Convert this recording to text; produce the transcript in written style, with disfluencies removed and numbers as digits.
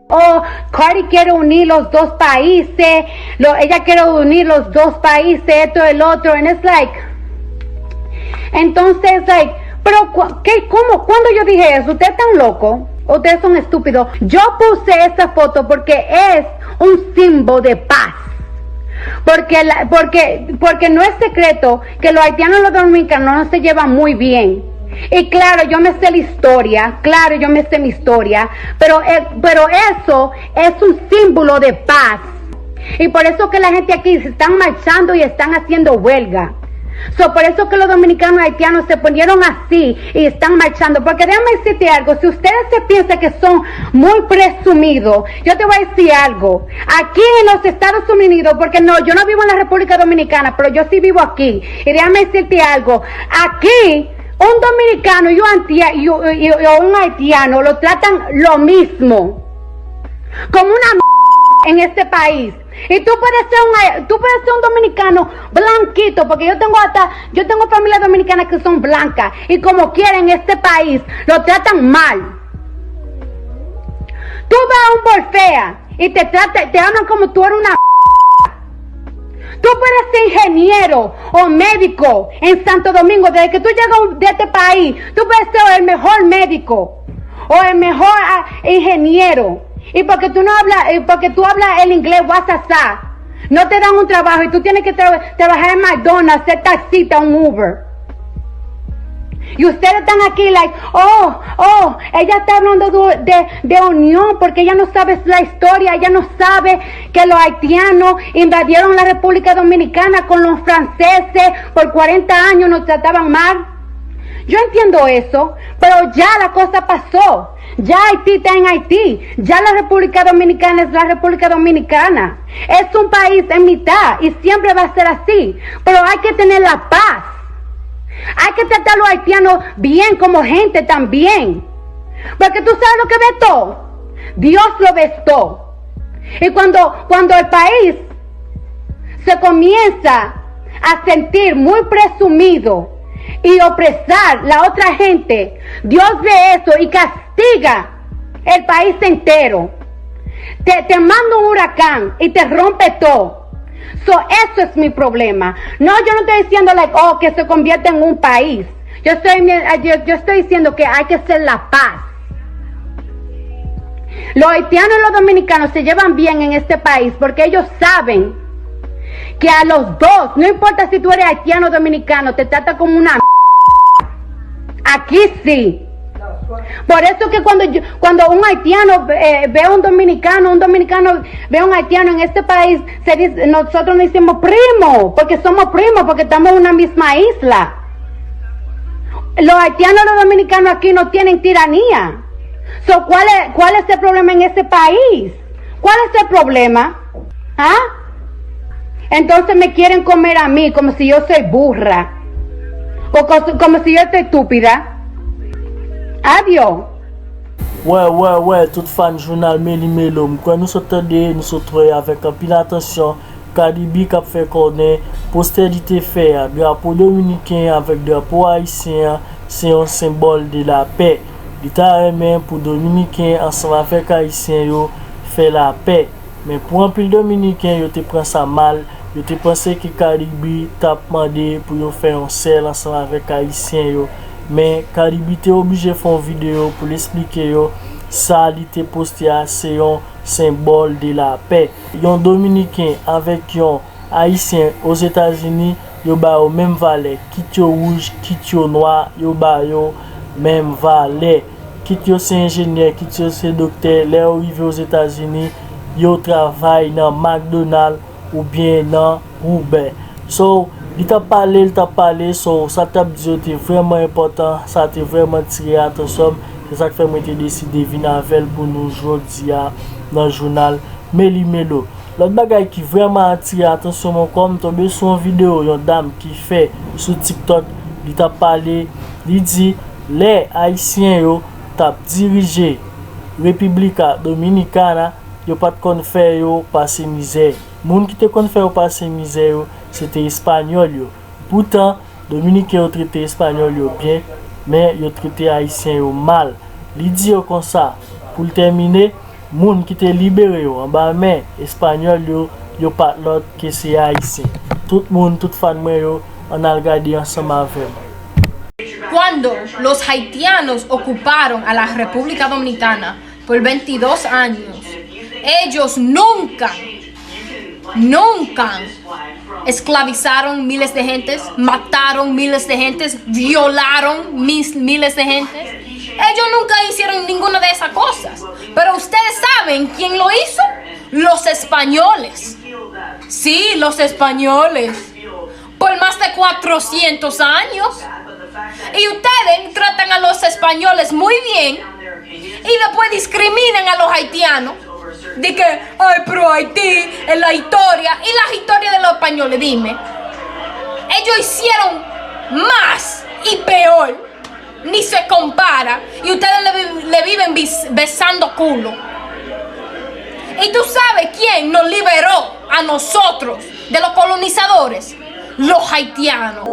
Oh, Cardi quiere unir los dos países, ella quiere unir los dos países, esto y el otro, and it's like, entonces, like, pero, ¿cómo? ¿Cuándo yo dije eso? ¿Ustedes están locos? ¿Ustedes son estúpidos? Yo puse esta foto porque es un símbolo de paz. Porque no es secreto que los haitianos y los dominicanos no se llevan muy bien. Y claro, yo me sé la historia, claro, yo me sé mi historia, pero eso es un símbolo de paz. Y por eso que la gente aquí se están marchando y están haciendo huelga. Por eso que los dominicanos y haitianos se ponieron así y están marchando. Porque déjame decirte algo, si ustedes se piensan que son muy presumidos, yo te voy a decir algo. Aquí en los Estados Unidos, porque no, yo no vivo en la República Dominicana, pero yo sí vivo aquí. Y déjame decirte algo, aquí un dominicano y un haitiano lo tratan lo mismo, como una en este país. Y tú puedes ser un dominicano blanquito, porque yo tengo familias dominicanas que son blancas y como quieren en este país lo tratan mal. Tú vas a un Borfea y te hablan como tú eres una. Tú puedes ser ingeniero o médico en Santo Domingo. Desde que tú llegas de este país, tú puedes ser el mejor médico o el mejor ingeniero. Y porque tú hablas el inglés WhatsApp, no te dan un trabajo y tú tienes que trabajar en McDonald's, ser taxista, un Uber. Y ustedes están aquí like, ella está hablando de unión porque ella no sabe la historia, ella no sabe que los haitianos invadieron la República Dominicana con los franceses, por 40 años nos trataban mal. Yo entiendo eso, pero ya la cosa pasó. Ya Haití está en Haití. Ya la República Dominicana es la República Dominicana. Es un país en mitad y siempre va a ser así. Pero hay que tener la paz. Hay que tratar a los haitianos bien como gente también. Porque tú sabes lo que ves todo. Dios lo ves todo. Y cuando el país se comienza a sentir muy presumido y opresar la otra gente, Dios ve eso y castiga el país entero. Te manda un huracán y te rompe todo. Eso es mi problema. No, yo no estoy diciendo que se convierta en un país. Yo estoy diciendo que hay que hacer la paz. Los haitianos y los dominicanos se llevan bien en este país porque ellos saben que a los dos, no importa si tú eres haitiano o dominicano, te trata como una. Aquí sí. Por eso que cuando un haitiano ve a un dominicano ve a un haitiano en este país, nosotros nos decimos primo, porque somos primos, porque estamos en una misma isla. Los haitianos y los dominicanos aquí no tienen tiranía. ¿Cuál es el problema en ese país? ¿Cuál es el problema? Entonces me quieren comer a mí como si yo soy burra. O como si yo estoy estúpida. Adiós. Ouais, tout fan journal Meli Melo. Quand nous sommes avec un pile attention, Cardi B qui a fait connaître postérité fait drapeau dominicain avec drapeau haïtien, c'est un symbole de la paix. L'État même pour dominicain ensemble avec haïtien yo fait la paix. Mais pour un pile dominicain yo te prend ça mal. Yo te pensé que Cardi B t'a demandé pour yo faire un sel ensemble avec haïtien yo. Mais Cardi B te obligé de faire une vidéo pour l'expliquer yo. Ça li te posté c'est un symbole de la paix. Yon dominicain avec yon haïtien aux États-Unis, yo ba au même valet. Kit yo rouge, kit yo noir, yo ba yo même valet. Kit yo c'est ingénieur, kit yo c'est docteur, les arrivé aux États-Unis, yo travaille dans McDonald's ou bien dans Uber. So, il t'a parlé, so ça t'a dit c'était vraiment important, ça t'a vraiment tiré attention. C'est ça qui fait moi décidé de venir avec pour nous aujourd'hui dans le journal Meli Melo. L'autre bagage qui vraiment attiré attention, comme tombé sur une vidéo, une dame qui fait sur TikTok, il t'a parlé, il dit les Haïtiens yo t'a dirigé République Dominicana, yo pas de kon faire yo passer misère. Moun qui te kon faire passer misère, c'était espagnol yo. Pourtant, Dominicain yo traité espagnol yo bien, mais yo traité haïtien yo mal. Li dit yo comme ça. Pour terminer, moun qui te libéré yo, en bas mais espagnol yo pas l'autre que c'est haïtien. Tout moun, tout fan moi yo, on a regardé ensemble avec. Cuando los haitianos ocuparon a la República Dominicana por 22 años, ellos nunca esclavizaron miles de gentes, mataron miles de gentes, violaron miles de gentes. Ellos nunca hicieron ninguna de esas cosas. Pero ustedes saben quién lo hizo. Los españoles. Sí, los españoles. Por más de 400 años. Y ustedes tratan a los españoles muy bien y después discriminan a los haitianos. De que, ay, pero Haití es la historia. Y la historia de los españoles, dime. Ellos hicieron más y peor. Ni se compara. Y ustedes le viven besando culo. ¿Y tú sabes quién nos liberó a nosotros de los colonizadores? Los haitianos.